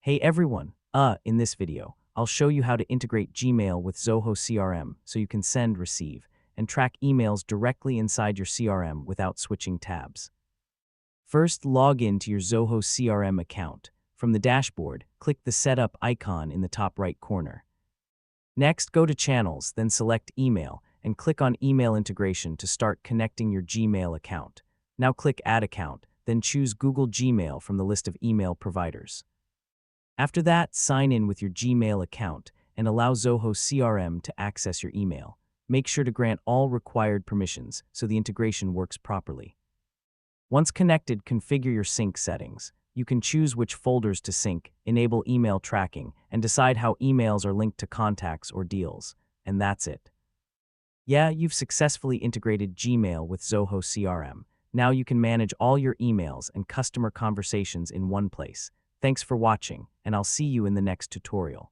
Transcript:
Hey everyone, in this video, I'll show you how to integrate Gmail with Zoho CRM so you can send, receive, and track emails directly inside your CRM without switching tabs. First, log in to your Zoho CRM account. From the dashboard, click the Setup icon in the top right corner. Next, go to Channels, then select Email, and click on Email Integration to start connecting your Gmail account. Now click Add Account, then choose Google Gmail from the list of email providers. After that, sign in with your Gmail account and allow Zoho CRM to access your email. Make sure to grant all required permissions so the integration works properly. Once connected, configure your sync settings. You can choose which folders to sync, enable email tracking, and decide how emails are linked to contacts or deals. And that's it. Yeah, you've successfully integrated Gmail with Zoho CRM. Now you can manage all your emails and customer conversations in one place. Thanks for watching, and I'll see you in the next tutorial.